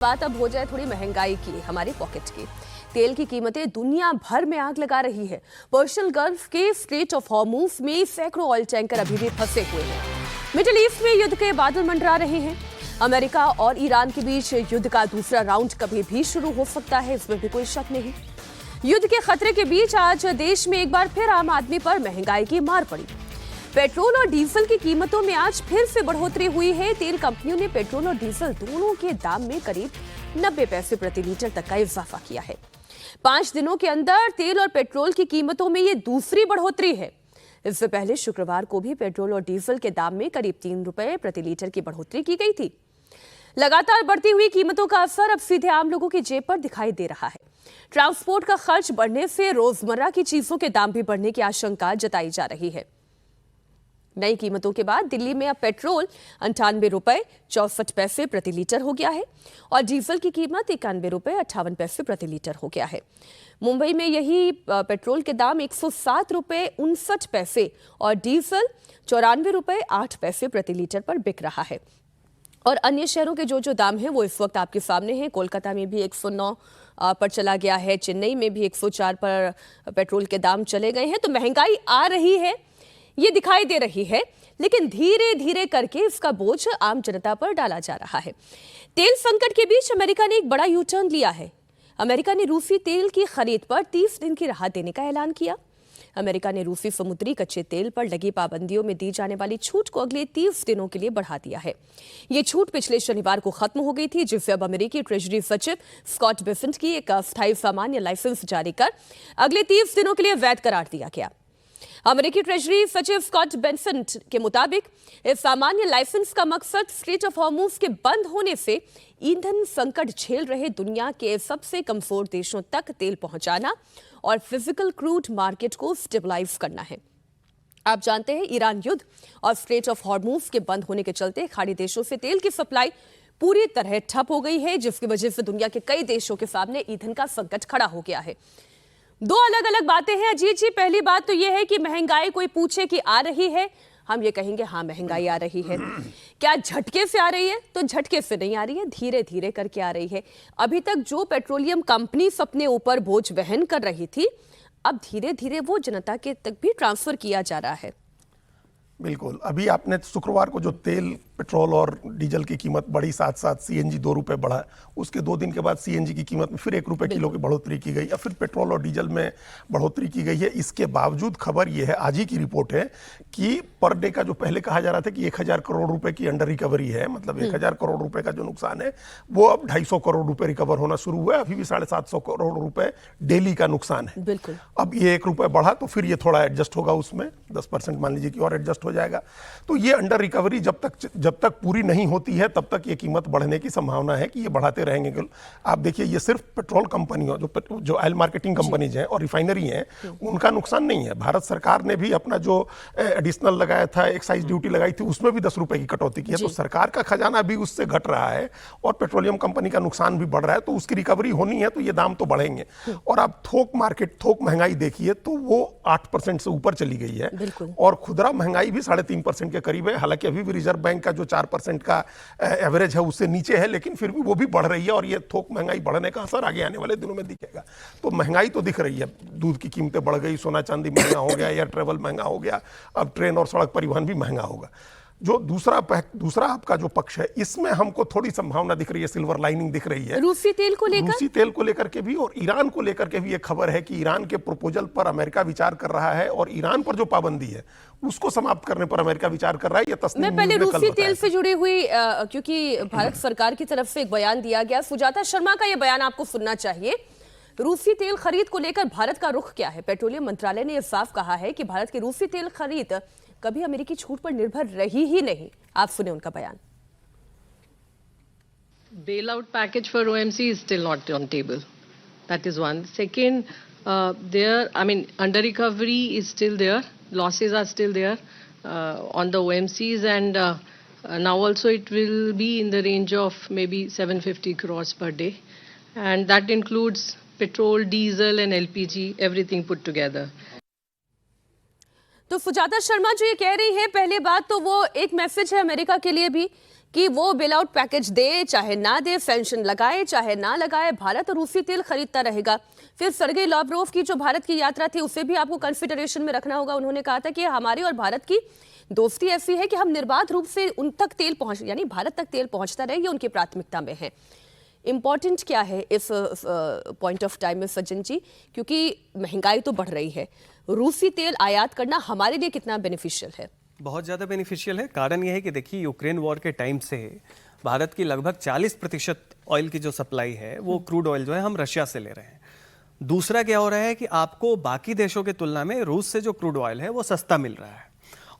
बात अब हो जाए थोड़ी महंगाई की, हमारी पॉकेट की। तेल की कीमतें दुनिया भर में आग लगा रही है। पर्शियन गल्फ के स्ट्रेट ऑफ हॉर्मुज में सैकड़ों ऑयल टैंकर अभी भी फंसे हुए हैं। मिडिल ईस्ट में युद्ध के बादल मंडरा रहे हैं। अमेरिका और ईरान के बीच युद्ध का दूसरा राउंड कभी भी शुरू हो सकता है, इसमें भी कोई शक नहीं। युद्ध के खतरे के बीच आज देश में एक बार फिर आम आदमी पर महंगाई की मार पड़ी। पेट्रोल और डीजल की कीमतों में आज फिर से बढ़ोतरी हुई है। तेल कंपनियों ने पेट्रोल और डीजल दोनों के दाम में करीब 90 पैसे प्रति लीटर तक का इजाफा किया है। 5 दिनों के अंदर तेल और पेट्रोल की कीमतों में ये दूसरी बढ़ोतरी है। इससे पहले शुक्रवार को भी पेट्रोल और डीजल के दाम में करीब 3 रुपए प्रति लीटर की बढ़ोतरी की गई थी। लगातार बढ़ती हुई कीमतों का असर अब सीधे आम लोगों की जेब पर दिखाई दे रहा है। ट्रांसपोर्ट का खर्च बढ़ने से रोजमर्रा की चीजों के दाम भी बढ़ने की आशंका जताई जा रही है। नई कीमतों के बाद दिल्ली में अब पेट्रोल 98 रुपए 64 पैसे प्रति लीटर हो गया है और डीजल की कीमत 91 रुपए 58 पैसे प्रति लीटर हो गया है। मुंबई में यही पेट्रोल के दाम 107 रुपए 59 पैसे और डीजल 94 रुपए 8 पैसे प्रति लीटर पर बिक रहा है। और अन्य शहरों के जो दाम हैं वो इस वक्त आपके सामने हैं। कोलकाता में भी 109 पर चला गया है, चेन्नई में भी 104 पर पेट्रोल के दाम चले गए हैं। तो महंगाई आ रही है, ये दिखाई दे रही है, लेकिन धीरे धीरे करके इसका बोझ आम जनता पर डाला जा रहा है। तेल संकट के बीच अमेरिका ने एक बड़ा यू टर्न लिया है। अमेरिका ने रूसी तेल की खरीद पर 30 दिन की राहत देने का ऐलान किया। अमेरिका ने रूसी समुद्री कच्चे तेल पर लगी पाबंदियों में दी जाने वाली छूट को अगले 30 दिनों के लिए बढ़ा दिया है। ये छूट पिछले शनिवार को खत्म हो गई थी, जिससे अब अमेरिकी ट्रेजरी सचिव स्कॉट बेसेंट की एक अस्थायी सामान्य लाइसेंस जारी कर अगले 30 दिनों के लिए वैध करार दिया गया। अमेरिकी ट्रेजरी सचिव स्कॉट बेसेंट के मुताबिक इस सामान्य लाइसेंस का मकसद स्ट्रेट ऑफ हॉर्मुज के बंद होने से ईंधन संकट झेल रहे दुनिया के सबसे कमजोर देशों तक तेल पहुंचाना और फिजिकल क्रूड मार्केट को स्टेबलाइज करना है। आप जानते हैं, ईरान युद्ध और स्ट्रेट ऑफ हॉर्मुज के बंद होने के चलते खाड़ी देशों से तेल की सप्लाई पूरी तरह ठप हो गई है, जिसकी वजह से दुनिया के कई देशों के सामने ईंधन का संकट खड़ा हो गया है। दो अलग अलग बातें हैं अजीत जी। पहली बात तो यह है कि महंगाई कोई पूछे कि आ रही है, हम ये कहेंगे हाँ महंगाई आ रही है। क्या झटके से आ रही है? तो झटके से नहीं आ रही है, धीरे धीरे करके आ रही है। अभी तक जो पेट्रोलियम कंपनी अपने ऊपर बोझ वहन कर रही थी, अब धीरे धीरे वो जनता के तक भी ट्रांसफर किया जा रहा है। बिल्कुल। अभी आपने शुक्रवार को जो तेल, पेट्रोल और डीजल की कीमत बढ़ी, साथ साथ सीएनजी 2 रुपए बढ़ा, उसके 2 दिन के बाद सीएनजी की कीमत में फिर 1 रुपए किलो की बढ़ोतरी की गई, या फिर पेट्रोल और डीजल में बढ़ोतरी की गई है। इसके बावजूद खबर यह है, आज ही की रिपोर्ट है, कि पर डे का जो पहले कहा जा रहा था कि 1000 करोड़ रुपए की अंडर रिकवरी है, मतलब 1000 करोड़ रुपए का जो नुकसान है वो अब 250 करोड़ रुपए रिकवर होना शुरू हुआ है। अभी भी 750 करोड़ रुपए डेली का नुकसान है। बिल्कुल। अब ये 1 रुपए बढ़ा तो फिर ये थोड़ा एडजस्ट होगा, उसमें 10% मान लीजिए कि और एडजस्ट हो जाएगा। तो ये अंडर रिकवरी जब तक पूरी नहीं होती है तब तक ये कीमत बढ़ने की संभावना है कि ये बढ़ाते रहेंगे। आप देखिए, ये सिर्फ पेट्रोल कंपनियों, जो ऑयल मार्केटिंग कंपनीज हैं और रिफाइनरी हैं, उनका नुकसान नहीं है। भारत सरकार ने भी अपना जो एडिशनल लगाया था, एक्साइज ड्यूटी लगाई थी, उसमें भी 10 रुपए की कटौती की है। तो सरकार का खजाना भी उससे घट रहा है और पेट्रोलियम कंपनी का नुकसान भी बढ़ रहा है। तो उसकी रिकवरी होनी है तो ये दाम तो बढ़ेंगे। और आप थोक मार्केट, थोक महंगाई देखिए तो वो 8% से ऊपर चली गई है और खुदरा महंगाई भी 3.5% के करीब है। हालांकि अभी भी रिजर्व बैंक का जो 4% का एवरेज है उससे नीचे है, लेकिन फिर भी वो भी बढ़ रही है और ये थोक महंगाई बढ़ने का असर आगे आने वाले दिनों में दिखेगा। तो महंगाई तो दिख रही है। दूध की कीमतें बढ़ गई, सोना चांदी महंगा हो गया, एयर ट्रेवल महंगा हो गया, अब ट्रेन और सड़क परिवहन भी महंगा होगा। जो दूसरा आपका जो पक्ष है, इसमें हमको थोड़ी संभावना दिख रही है, सिल्वर लाइनिंग दिख रही है। रूसी तेल को लेकर के भी और ईरान को लेकर के भी एक खबर है कि ईरान के प्रपोजल पर अमेरिका विचार कर रहा है और ईरान पर जो पाबंदी है उसको समाप्त करने पर अमेरिका विचार कर रहा है। ये तस्नीम मैं पहले रूसी तेल से जुड़ी हुई, क्योंकि भारत सरकार की तरफ से एक बयान दिया गया, सुजाता शर्मा का यह बयान आपको सुनना चाहिए। रूसी तेल खरीद को लेकर भारत का रुख क्या है? पेट्रोलियम मंत्रालय ने यह साफ कहा है कि भारत की रूसी तेल खरीद कभी अमेरिकी छूट पर निर्भर रही ही नहीं। आप सुने उनका बयान। Bailout package for OMC is still not on table. That is one. Second, under recovery is still there. Losses are still there on the OMCs, and now also it will be in the range of maybe 750 crores per day, and that includes petrol, diesel, and LPG, everything put together. तो सुजाता शर्मा जो ये कह रही है, पहले बात तो वो एक मैसेज है अमेरिका के लिए भी कि वो बेल आउट पैकेज दे चाहे ना दे, सैंक्शन लगाए चाहे ना लगाए, भारत रूसी तेल खरीदता रहेगा। फिर सर्गेई लाव्रोव की जो भारत की यात्रा थी उसे भी आपको कंसिडरेशन में रखना होगा। उन्होंने कहा था कि हमारी और भारत की दोस्ती ऐसी है कि हम निर्बाध रूप से उन तक तेल पहुंच यानी भारत तक तेल पहुंचता रहे, ये उनकी प्राथमिकता में है। इंपॉर्टेंट क्या है इस पॉइंट ऑफ टाइम में सज्जन जी, क्योंकि महंगाई तो बढ़ रही है, रूसी तेल आयात करना हमारे लिए कितना बेनिफिशियल है? बहुत ज़्यादा बेनिफिशियल है। कारण यह है कि देखिए, यूक्रेन वॉर के टाइम से भारत की लगभग 40% ऑयल की जो सप्लाई है वो क्रूड ऑयल जो है हम रशिया से ले रहे हैं। दूसरा क्या हो रहा है कि आपको बाकी देशों की तुलना में रूस से जो क्रूड ऑयल है वो सस्ता मिल रहा है,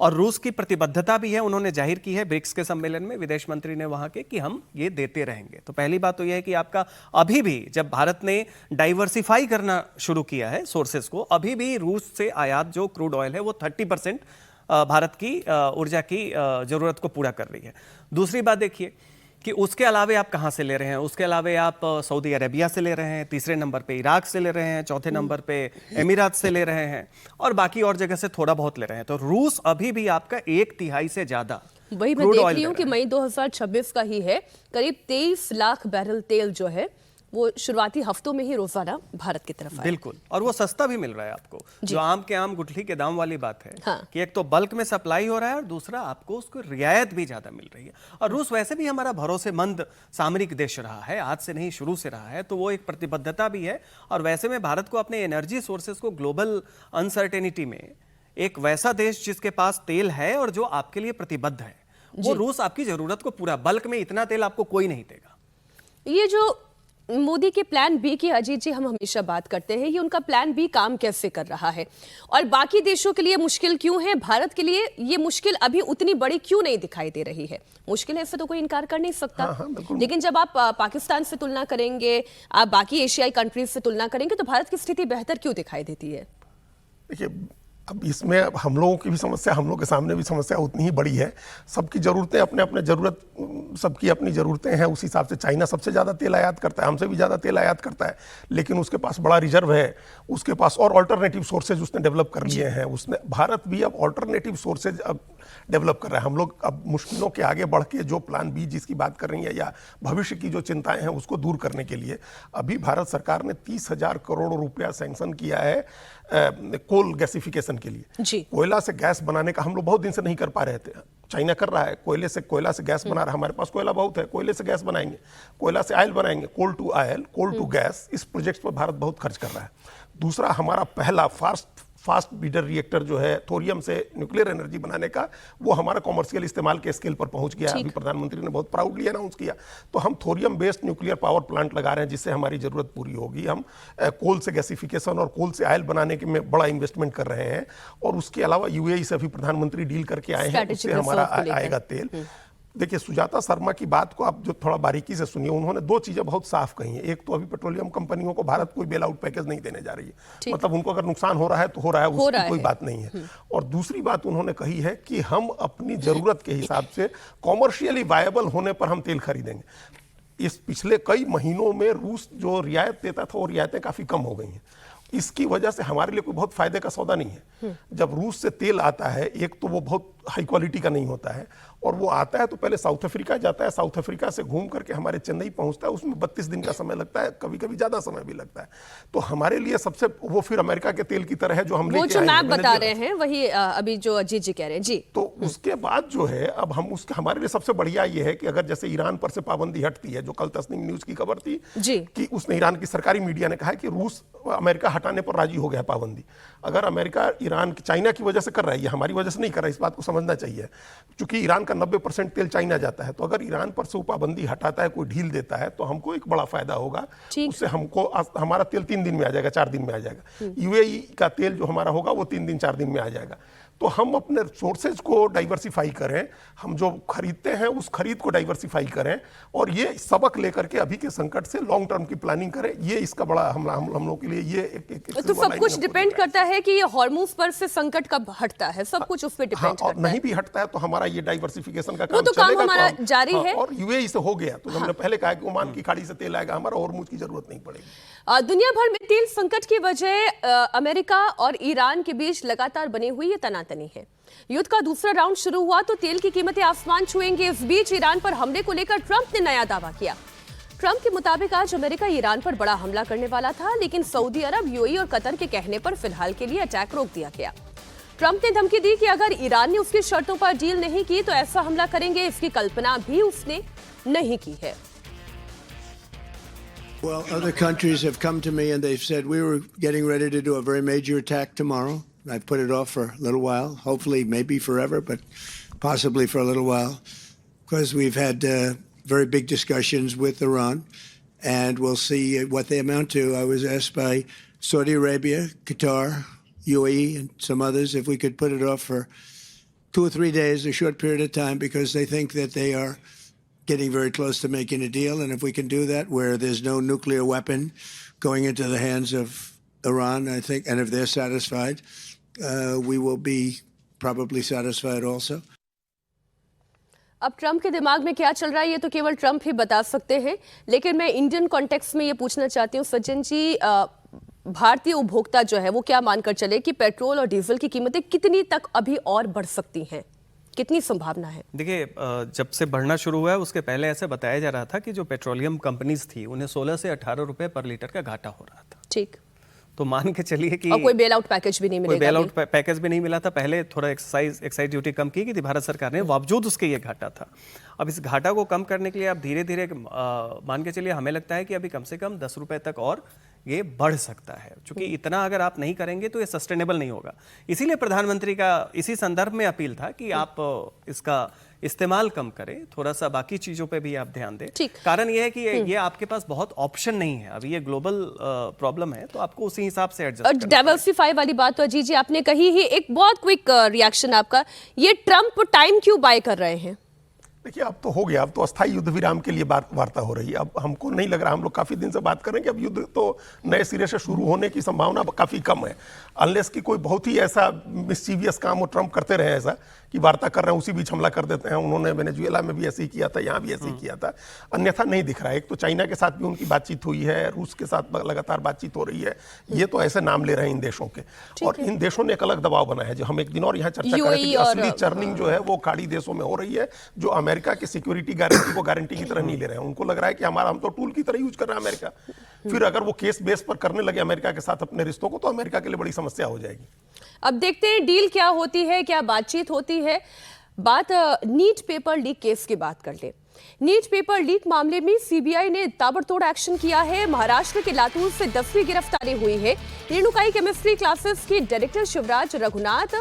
और रूस की प्रतिबद्धता भी है, उन्होंने जाहिर की है ब्रिक्स के सम्मेलन में, विदेश मंत्री ने वहां के, कि हम ये देते रहेंगे। तो पहली बात तो यह है कि आपका अभी भी, जब भारत ने डाइवर्सिफाई करना शुरू किया है सोर्सेस को, अभी भी रूस से आयात जो क्रूड ऑयल है वो 30% भारत की ऊर्जा की जरूरत को पूरा कर रही है। दूसरी बात देखिए कि उसके अलावे आप कहाँ से ले रहे हैं, उसके अलावे आप सऊदी अरेबिया से ले रहे हैं, तीसरे नंबर पे इराक से ले रहे हैं, चौथे नंबर पे एमिरात से ले रहे हैं, और बाकी और जगह से थोड़ा बहुत ले रहे हैं। तो रूस अभी भी आपका 1/3 से ज्यादा वही मैं देख रही हूँ कि मई 2026 का ही है, करीब 23 लाख बैरल तेल जो है वो शुरुआती हफ्तों में ही रोजाना भारत की तरफ आया। बिल्कुल, और वो सस्ता भी मिल रहा है आपको, जो आम के आम गुठली के दाम वाली बात है। हाँ। कि एक तो बल्क में सप्लाई हो रहा है और दूसरा आपको उसको रियायत भी ज्यादा मिल रही है। और रूस वैसे भी हमारा भरोसेमंद सामरिक देश रहा है, आज से नहीं शुरू से रहा है, तो वो एक प्रतिबद्धता भी है। और वैसे में भारत को अपने एनर्जी सोर्सेज को ग्लोबल अनसर्टेनिटी में एक वैसा देश जिसके पास तेल है और जो आपके लिए प्रतिबद्ध है, वो रूस आपकी जरूरत को पूरा, बल्क में इतना तेल आपको कोई नहीं देगा। ये जो मोदी के प्लान बी की अजीत जी हम हमेशा बात करते हैं, ये उनका प्लान बी काम कैसे कर रहा है और बाकी देशों के लिए मुश्किल क्यों है, भारत के लिए ये मुश्किल अभी उतनी बड़ी क्यों नहीं दिखाई दे रही है? मुश्किल है, इससे तो कोई इनकार कर नहीं सकता। लेकिन जब आप पाकिस्तान से तुलना करेंगे, आप बाकी एशियाई कंट्रीज से तुलना करेंगे, तो भारत की स्थिति बेहतर क्यों दिखाई देती है? देखिए, अब इसमें हम लोगों की भी समस्या, हम लोग के सामने भी समस्या उतनी ही बड़ी है। सबकी ज़रूरतें अपने अपने ज़रूरत, सबकी अपनी ज़रूरतें हैं। उस हिसाब से चाइना सबसे ज़्यादा तेल आयात करता है, हमसे भी ज़्यादा तेल आयात करता है, लेकिन उसके पास बड़ा रिजर्व है, उसके पास और ऑल्टरनेटिव सोर्सेज उसने डेवलप कर लिए हैं। उसने, भारत भी अब ऑल्टरनेटिव सोर्सेज अब डेवलप कर रहा है। हम लोग अब मुश्किलों के आगे बढ़ के जो प्लान बी जिसकी बात कर रही है, या भविष्य की जो चिंताएं हैं उसको दूर करने के लिए अभी भारत सरकार ने 30,000 करोड़ रुपया सैंक्शन किया है कोल गैसिफिकेशन के लिए। कोयला से गैस बनाने का हम लोग बहुत दिन से नहीं कर पा रहे थे, चाइना कर रहा है। कोयला से गैस बना रहा है, हमारे पास कोयला बहुत है, कोयले से गैस बनाएंगे, कोयला से ऑयल बनाएंगे, coal to oil, coal to gas. इस प्रोजेक्ट पर भारत बहुत खर्च कर रहा है। दूसरा, हमारा पहला फास्ट बीडर रिएक्टर जो है थोरियम से न्यूक्लियर एनर्जी बनाने का, वो हमारा कॉमर्शियल इस्तेमाल के स्केल पर पहुंच गया। अभी प्रधानमंत्री ने बहुत प्राउडली अनाउंस किया। तो हम thorium based nuclear power plant लगा रहे हैं, जिससे हमारी जरूरत पूरी होगी। हम कोल से गैसिफिकेशन और कोल से ऑयल बनाने के में बड़ा इन्वेस्टमेंट कर रहे हैं। और उसके अलावा यूएई से अभी प्रधानमंत्री डील करके आए हैं, उससे हमारा आएगा तेल। देखिए, सुजाता शर्मा की बात को आप जो थोड़ा बारीकी से सुनिए, उन्होंने दो चीजें बहुत साफ कही हैं। एक तो अभी पेट्रोलियम कंपनियों को भारत कोई बेल आउट पैकेज नहीं देने जा रही है, मतलब उनको अगर नुकसान हो रहा है तो हो रहा है, उसकी कोई बात नहीं है। और दूसरी बात उन्होंने कही है कि हम अपनी जरूरत के हिसाब से कॉमर्शियली वायबल होने पर हम तेल खरीदेंगे। इस पिछले कई महीनों में रूस जो रियायत देता था वो रियायतें काफी कम हो गई हैं। इसकी वजह से हमारे लिए कोई बहुत फायदे का सौदा नहीं है। जब रूस से तेल आता है, एक तो वो बहुत हाई क्वालिटी का नहीं होता है, और वो आता है तो पहले साउथ अफ्रीका जाता है, साउथ अफ्रीका से घूम करके हमारे चेन्नई पहुंचता है, उसमें 32 दिन का समय लगता है, कभी कभी ज्यादा समय भी लगता है। तो हमारे लिए सबसे, वो फिर अमेरिका के तेल की तरह है जो हम लेके आए हैं। मैप बता रहे हैं वही अभी जो अजीत जी कह रहे हैं जी। तो उसके बाद जो है, अब हम उसके, हमारे लिए सबसे बढ़िया ये है कि अगर जैसे ईरान पर से पाबंदी हटती है, जो कल तस्नीम न्यूज की खबर थी कि उसने, ईरान की सरकारी मीडिया ने कहा है कि रूस अमेरिका हटाने पर राजी हो गया पाबंदी। अगर अमेरिका ईरान, चाइना की वजह से कर रहा है, हमारी वजह से नहीं कर रहा है, इस बात को समझना चाहिए। क्योंकि ईरान का 90% तेल चाइना जाता है, तो अगर ईरान पर से वो पाबंदी हटाता है, कोई ढील देता है, तो हमको एक बड़ा फायदा होगा। उससे हमको, हमारा तेल 3 दिन में आ जाएगा, 4 दिन में आ जाएगा। यूएई का तेल जो हमारा होगा वो 3 दिन 4 दिन में आ जाएगा। तो हम अपने सोर्सेज को डाइवर्सिफाई करें, हम जो खरीदते हैं उस खरीद को डाइवर्सिफाई करें, और ये सबक लेकर के अभी के संकट से लॉन्ग टर्म की प्लानिंग करें। ये इसका बड़ा हम लोगों के लिए ये एक तो सब कुछ डिपेंड करता है कि ये हॉर्मूज पर से संकट कब हटता है, सब कुछ उस पर डिपेंड करता है। नहीं भी हटता है तो हमारा ये डाइवर्सिफिकेशन का काम तो काम हमारा जारी है। और यूएई से हो गया तो हमने पहले कहा कि ओमान की खाड़ी से तेल आएगा, हमारा हॉर्मूज की जरूरत नहीं पड़ेगी। दुनिया भर में तेल संकट की वजह अमेरिका और ईरान के बीच लगातार बनी हुई ये तनातनी तनी है। युद्ध का दूसरा राउंड शुरू हुआ तो तेल की कीमतें आसमान छुएंगे। इस बीच ईरान पर हमले को लेकर ट्रंप ने नया दावा किया। ट्रंप के मुताबिक आज अमेरिका ईरान पर बड़ा हमला करने वाला था, लेकिन सऊदी अरब, यूएई और कतर के कहने पर फिलहाल के लिए अटैक रोक दिया गया। ट्रंप ने धमकी दी कि अगर ईरान ने उसकी शर्तों पर डील नहीं की तो ऐसा हमला करेंगे। इसकी कल्पना भी उसने नहीं की है। Well, other countries have come to me and they've said we were getting ready to do a very major attack tomorrow. I've put it off for a little while, hopefully maybe forever, but possibly for a little while, because we've had very big discussions with Iran, and we'll see what they amount to. I was asked by Saudi Arabia, Qatar, UAE, and some others if we could put it off for 2 or 3 days, a short period of time, because they think that they are getting very close to making a deal. And if we can do that where there's no nuclear weapon going into the hands of Iran, I think, and if they're satisfied, we will be probably satisfied also. अब Trump के दिमाग में क्या चल रहा है ये तो केवल ट्रंप ही बता सकते हैं, लेकिन मैं इंडियन कॉन्टेक्स्ट में ये पूछना चाहती हूँ सचिन जी, भारतीय उपभोक्ता जो है वो क्या मानकर चले कि पेट्रोल और डीजल की कीमतें कितनी तक अभी और बढ़ सकती हैं, कितनी संभावना है? देखिए, जब से बढ़ना शुरू हुआ है उसके पहले ऐसे बताया जा रहा था कि जो पेट्रोलियम कंपनीज थी उन्हें 16 से 18 रुपए पर लीटर का घाटा हो रहा था। ठीक, तो मान के चलिए कि और कोई बेल आउट पैकेज भी नहीं मिलेगा। कोई बेल आउट पैकेज भी नहीं मिला था। पहले थोड़ा एक्साइज ड्यूटी कम की थी भारत सरकार ने, बावजूद उसके ये घाटा था। अब इस घाटा को कम करने के लिए अब धीरे धीरे मान के चलिए, हमें लगता है कि अभी कम से कम 10 रुपए तक और ये बढ़ सकता है, क्योंकि इतना अगर आप नहीं करेंगे तो ये सस्टेनेबल नहीं होगा। इसीलिए प्रधानमंत्री का इसी संदर्भ में अपील था कि आप इसका इस्तेमाल कम करें, थोड़ा सा बाकी चीजों पे भी आप ध्यान दें। कारण ये है कि ये आपके पास बहुत ऑप्शन नहीं है, अभी ये ग्लोबल प्रॉब्लम है, तो आपको उसी हिसाब से एडजस्ट करना है। डाइवर्सिफाई वाली बात तो अजीत जी आपने कही ही। एक बहुत क्विक रिएक्शन आपका, ये ट्रंप टाइम क्यों बाय कर रहे हैं? देखिए, अब तो हो गया, अब तो अस्थायी युद्ध विराम के लिए वार्ता हो रही है। अब हमको नहीं लग रहा, हम लोग काफी दिन से बात करें कि अब युद्ध तो नए सिरे से शुरू होने की संभावना काफी कम है, अनलेस कि कोई बहुत ही ऐसा मिस्चीवियस काम वो ट्रंप करते रहे ऐसा कि वार्ता कर रहे हैं उसी बीच हमला कर देते हैं। उन्होंने वेनेजुएला में भी ऐसे ही किया था, यहाँ भी ऐसे ही किया था, अन्यथा नहीं दिख रहा है। एक तो चाइना के साथ भी उनकी बातचीत हुई है, रूस के साथ लगातार बातचीत हो रही है, ये तो ऐसे नाम ले रहे हैं इन देशों के, और इन देशों ने एक अलग दबाव बनाया है। जो हम एक दिन और यहाँ चर्चा करें कि असली चर्निंग जो है वो खाड़ी देशों में हो रही है, जो अमेरिका की सिक्योरिटी गारंटी को गारंटी की तरह नहीं ले रहे हैं। उनको लग रहा है कि हम तो टूल की तरह यूज कर रहे हैं अमेरिका। फिर अगर वो केस बेस पर करने लगे अमेरिका के साथ अपने रिश्तों को, तो अमेरिका के लिए बड़ी समस्या हो जाएगी। अब देखते हैं डील क्या होती है, क्या बातचीत होती है। बात नीट पेपर लीक केस की बात कर ले। नीट पेपर लीक मामले में सीबीआई ने ताबड़तोड़ एक्शन किया है। महाराष्ट्र के लातूर से 10वीं गिरफ्तारी हुई है। रेणुकाई केमिस्ट्री क्लासेस के डायरेक्टर शिवराज रघुनाथ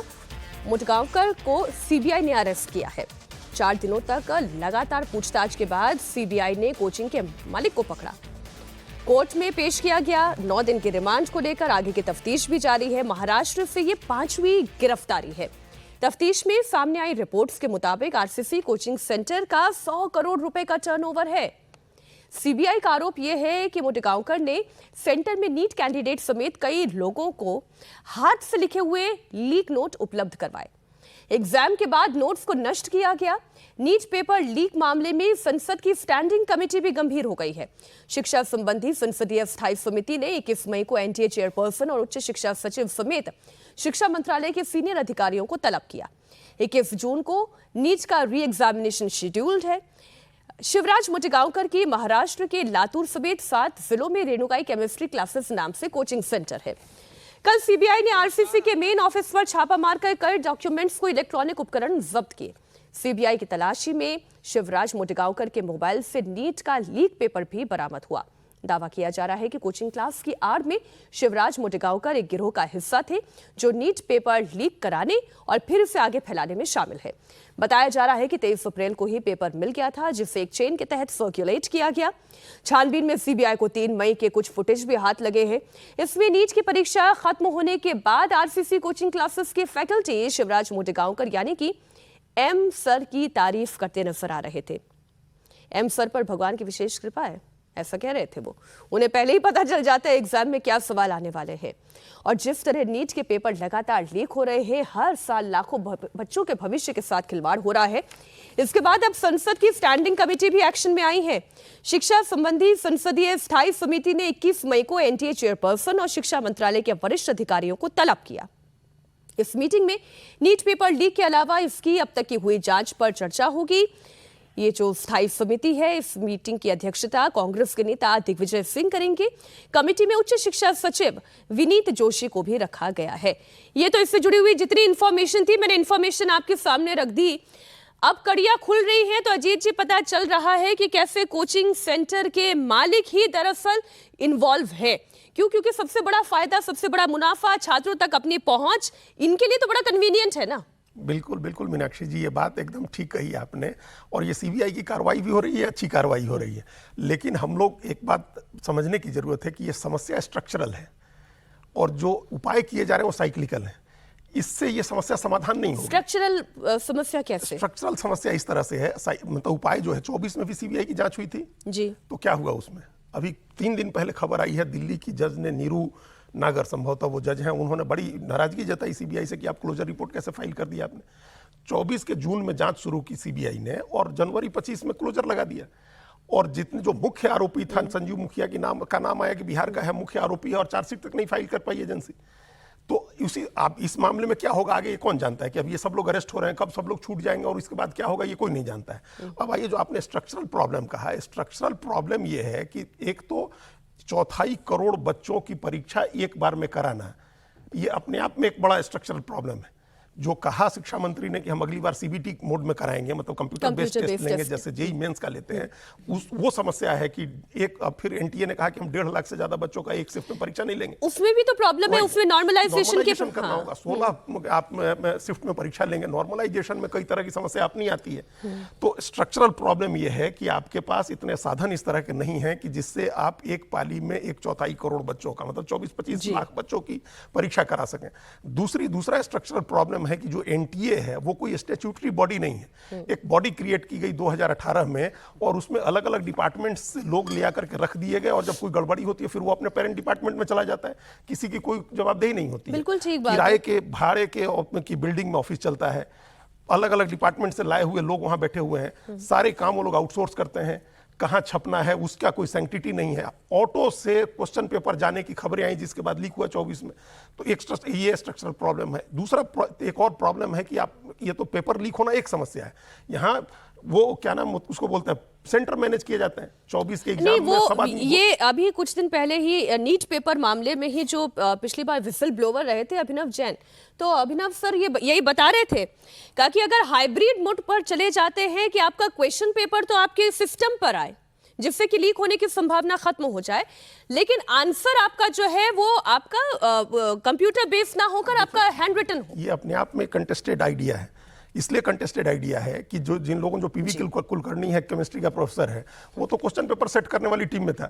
मुटगांवकर को सीबीआई ने अरेस्ट किया है। 4 दिनों तक लगातार पूछताछ के बाद सीबीआई ने कोचिंग के मालिक को पकड़ा, कोर्ट में पेश किया गया। 9 दिन के रिमांड को लेकर आगे की तफ्तीश भी जारी है। महाराष्ट्र से ये 5वीं गिरफ्तारी है। तफ्तीश में सामने आई रिपोर्ट्स के मुताबिक आरसीसी कोचिंग सेंटर का 100 करोड़ रुपए का टर्नओवर है। सीबीआई का आरोप यह है कि मुटगांवकर ने सेंटर में नीट कैंडिडेट समेत कई लोगों को हाथ से लिखे हुए लीक नोट उपलब्ध करवाए। एग्जाम के बाद नोट्स को नष्ट किया गया। नीट पेपर लीक मामले में संसद की स्टैंडिंग कमेटी भी गंभीर हो गई है। शिक्षा संबंधी संसदीय स्थायी समिति ने 21 मई को एनटीए चेयरपर्सन और उच्च शिक्षा सचिव समेत शिक्षा मंत्रालय के सीनियर अधिकारियों को तलब किया। 21 जून को नीट का री एग्जामिनेशन शेड्यूल्ड है। शिवराज मुटगांवकर की महाराष्ट्र के लातूर समेत 7 जिलों में रेणुकाई केमिस्ट्री क्लासेस नाम से कोचिंग सेंटर है। कल सीबीआई ने आरसीसी के मेन ऑफिस पर छापा मारकर कई डॉक्यूमेंट्स को इलेक्ट्रॉनिक उपकरण जब्त किए। सीबीआई की तलाशी में शिवराज मुटगांवकर के मोबाइल से नीट का लीक पेपर भी बरामद हुआ। दावा किया जा रहा है कि कोचिंग क्लास की आड़ में शिवराज मुटगांवकर एक गिरोह का हिस्सा थे, जो नीट पेपर लीक कराने और फिर इसे आगे फैलाने में शामिल है। बताया जा रहा है कि 23 अप्रैल को ही पेपर मिल गया था, जिसे एक चेन के तहत सर्कुलेट किया गया। छानबीन में सीबीआई को 3 मई के कुछ फुटेज भी हाथ लगे हैं। इसमें नीट की परीक्षा खत्म होने के बाद आरसीसी कोचिंग क्लासेस के फैकल्टी शिवराज मुटगांवकर यानी कि एम सर की तारीफ करते नजर आ रहे थे। एम सर पर भगवान की विशेष कृपा है, ऐसा कह रहे थे वो। उन्हें पहले ही पता चल जाता है एग्जाम में क्या सवाल आने वाले हैं। और जिस तरह नीट के पेपर लगातार लीक हो रहे हैं, हर साल लाखों बच्चों के भविष्य के साथ खिलवाड़ हो रहा है। इसके बाद अब संसद की स्टैंडिंग कमेटी भी एक्शन में आई है। शिक्षा संबंधी संसदीय स्थायी समिति ने 21 मई को एनटीए चेयरपर्सन और शिक्षा मंत्रालय के वरिष्ठ अधिकारियों को तलब किया। इस मीटिंग में नीट पेपर लीक के अलावा इसकी अब तक की हुई जांच पर चर्चा होगी। ये जो स्थायी समिति है, इस मीटिंग की अध्यक्षता कांग्रेस के नेता दिग्विजय सिंह करेंगे। कमेटी में उच्च शिक्षा सचिव विनीत जोशी को भी रखा गया है। ये तो इससे जुड़ी हुई जितनी इंफॉर्मेशन थी, मैंने इंफॉर्मेशन आपके सामने रख दी। अब कड़ियां खुल रही हैं तो अजीत जी, पता चल रहा है कि कैसे कोचिंग सेंटर के मालिक ही दरअसल इन्वॉल्व है। क्योंकि सबसे बड़ा फायदा, सबसे बड़ा मुनाफा, छात्रों तक अपनी पहुंच, इनके लिए तो बड़ा कन्वीनियंट है ना। बिल्कुल बिल्कुल मीनाक्षी जी, ये बात एकदम ठीक कही आपने। और ये सीबीआई की कार्रवाई भी हो रही है, अच्छी कार्रवाई हो रही है। लेकिन हम लोग एक बात समझने की जरूरत है कि ये समस्या स्ट्रक्चरल है और जो उपाय किए जा रहे हैं वो साइक्लिकल है। इससे ये समस्या समाधान नहीं होगी। स्ट्रक्चरल समस्या कैसे? स्ट्रक्चरल समस्या इस तरह से है, मतलब उपाय जो है 24 में भी सीबीआई की जांच हुई थी जी, तो क्या हुआ उसमें? अभी 3 दिन पहले खबर आई है, दिल्ली की जज ने, नीरू नागर संभवतः वो जज हैं, उन्होंने बड़ी नाराजगी जताई सीबीआई से कि आप क्लोजर रिपोर्ट कैसे फाइल कर दिया आपने। 24 के जून में जांच शुरू की सीबीआई ने और जनवरी 25 में क्लोजर लगा दिया। और जितने जो मुख्य आरोपी था, संजीव मुखिया का नाम आया कि बिहार का है मुख्य आरोपी है, और चार्जशीट तक नहीं फाइल कर पाई एजेंसी। तो उसी आप इस मामले में क्या होगा आगे ये कौन जानता है कि अब ये सब लोग अरेस्ट हो रहे हैं, कब सब लोग छूट जाएंगे और इसके बाद क्या होगा ये कोई नहीं जानता है। अब आइए, जो आपने स्ट्रक्चरल प्रॉब्लम कहा है, स्ट्रक्चरल प्रॉब्लम ये है कि एक तो 4.25 करोड़ बच्चों की परीक्षा एक बार में कराना, ये अपने आप में एक बड़ा स्ट्रक्चरल प्रॉब्लम है। जो कहा शिक्षा मंत्री ने कि हम अगली बार सीबीटी मोड में कराएंगे, मतलब कंप्यूटर बेस्ड टेस्ट लेंगे जैसे जेई मेंस का लेते हैं, वो समस्या है कि अब फिर एनटीए ने कहा कि हम 1.5 लाख से ज्यादा बच्चों का एक शिफ्ट में परीक्षा नहीं लेंगे। उसमें भी तो प्रॉब्लम है, उसमें नॉर्मलाइजेशन करना होगा। 16 आप शिफ्ट में परीक्षा लेंगे, नॉर्मलाइजेशन में कई तरह की समस्या अपनी आती है। तो स्ट्रक्चरल प्रॉब्लम यह है कि आपके पास इतने साधन इस तरह के नहीं है कि जिससे आप एक पाली में 1/4 करोड़ बच्चों का, मतलब 24-25 लाख बच्चों की परीक्षा करा सकें। दूसरा स्ट्रक्चरल प्रॉब्लम है कि जो एनटीए है वो कोई स्टैट्यूटरी बॉडी नहीं है। एक बॉडी क्रिएट की गई 2018 में और उसमें अलग अलग डिपार्टमेंट्स से लोग ले आकर के रख दिए गए, और जब कोई गड़बड़ी होती है फिर वो अपने पेरेंट डिपार्टमेंट में चला जाता है, किसी की कोई जवाबदेही नहीं होती। बिल्कुल ठीक बात है। किराए के, भाड़े की बिल्डिंग में ऑफिस चलता है, अलग अलग डिपार्टमेंट से लाए हुए लोग वहां बैठे हुए हैं, सारे काम वो लोग आउटसोर्स करते हैं। कहाँ छपना है उसका कोई सैंक्टिटी नहीं है। ऑटो से क्वेश्चन पेपर जाने की खबरें आई जिसके बाद लीक हुआ 24 में। तो ये स्ट्रक्चरल प्रॉब्लम है। दूसरा एक और प्रॉब्लम है कि आप, ये तो पेपर लीक होना एक समस्या है, यहाँ वो क्या नाम उसको बोलते हैं, सेंटर मैनेज किए जाते हैं। 24 के एग्जाम में सब आदमी, ये अभी कुछ दिन पहले ही नीट पेपर मामले में ही जो पिछली बार विसल ब्लोवर रहे थे अभिनव जैन, तो अभिनव सर यही बता रहे थे, कहा कि अगर हाइब्रिड मोड पर चले जाते हैं कि आपका क्वेश्चन पेपर तो आपके सिस्टम पर आए जिससे कि लीक होने की संभावना खत्म हो जाए, लेकिन आंसर आपका जो है वो आपका कंप्यूटर बेस्ड ना होकर आपका हैंड रिटन हो। ये अपने आप में कंटेस्टेड आइडिया है। इसलिए कंटेस्टेड आइडिया है कि जिन लोगों, जो पीवी कुलकर्णी है, केमिस्ट्री का प्रोफेसर है, वो तो क्वेश्चन पेपर सेट करने वाली टीम में था।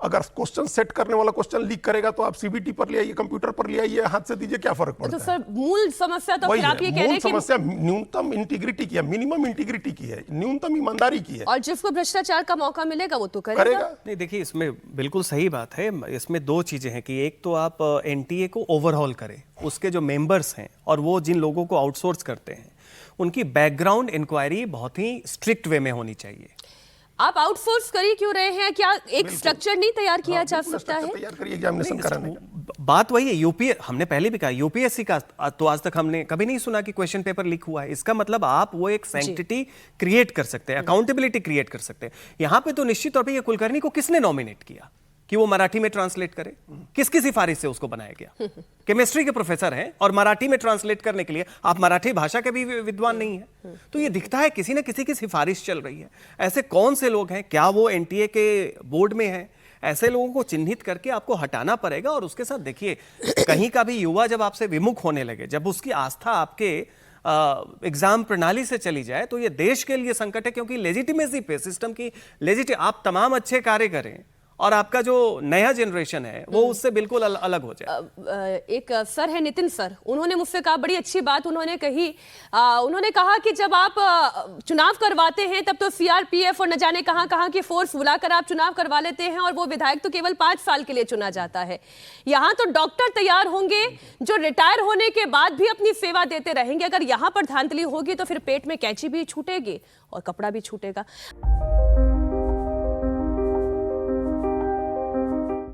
अगर क्वेश्चन सेट करने वाला क्वेश्चन लीक करेगा तो आप सीबीटी पर ले आइए, कंप्यूटर पर ले आइए, हाथ से दीजिए, क्या फर्क पड़ता है? तो सर मूल समस्या तो फिर आप ये कह रहे हैं कि समस्या न्यूनतम इंटीग्रिटी की है, मिनिमम इंटीग्रिटी की है, न्यूनतम ईमानदारी की है। और जिसको भ्रष्टाचार का मौका मिलेगा वो तो करेगा। नहीं, देखिए इसमें बिल्कुल सही बात है। इसमें 2 चीजें हैं कि एक तो आप एनटीए को ओवरहॉल करें, उसके जो मेंबर्स हैं और वो जिन लोगों को आउटसोर्स करते हैं उनकी बैकग्राउंड इंक्वायरी बहुत ही स्ट्रिक्ट वे में होनी चाहिए। आप आउटसोर्स कर ही क्यों रहे हैं? क्या एक स्ट्रक्चर नहीं तैयार किया जा सकता है? तैयार करिए एग्जामिनेशन कराने का। बात वही है, यूपीए, हमने पहले भी कहा यूपीएससी का तो आज तक हमने कभी नहीं सुना कि क्वेश्चन पेपर लीक हुआ है। इसका मतलब आप वो एक सैंक्टिटी क्रिएट कर सकते हैं, अकाउंटेबिलिटी क्रिएट कर सकते हैं। यहां पे तो निश्चित तौर पे ये कुलकर्णी को किसने नॉमिनेट किया कि वो मराठी में ट्रांसलेट करे? किसकी सिफारिश से उसको बनाया गया? केमिस्ट्री के प्रोफेसर हैं और मराठी में ट्रांसलेट करने के लिए आप मराठी भाषा के भी विद्वान नहीं है। तो ये दिखता है किसी न किसी की सिफारिश चल रही है। ऐसे कौन से लोग हैं, क्या वो एनटीए के बोर्ड में हैं? ऐसे लोगों को चिन्हित करके आपको हटाना पड़ेगा। और उसके साथ देखिए, कहीं का भी युवा जब आपसे विमुख होने लगे, जब उसकी आस्था आपके एग्जाम प्रणाली से चली जाए, तो ये देश के लिए संकट है। क्योंकि लेजिटिमेसी पे, सिस्टम की आप तमाम अच्छे कार्य करें और आपका जो नया जनरेशन है वो उससे बिल्कुल अलग हो जाए। एक सर है नितिन सर, उन्होंने मुझसे कहा, बड़ी अच्छी बात उन्होंने कही। उन्होंने कहा कि जब आप चुनाव करवाते हैं तब तो सीआरपीएफ और न जाने कहां कहां की फोर्स बुलाकर आप चुनाव करवा लेते हैं, और वो विधायक तो केवल 5 साल के लिए चुना जाता है। यहाँ तो डॉक्टर तैयार होंगे जो रिटायर होने के बाद भी अपनी सेवा देते रहेंगे। अगर यहाँ पर धांधली होगी तो फिर पेट में कैंची भी छूटेगी और कपड़ा भी छूटेगा।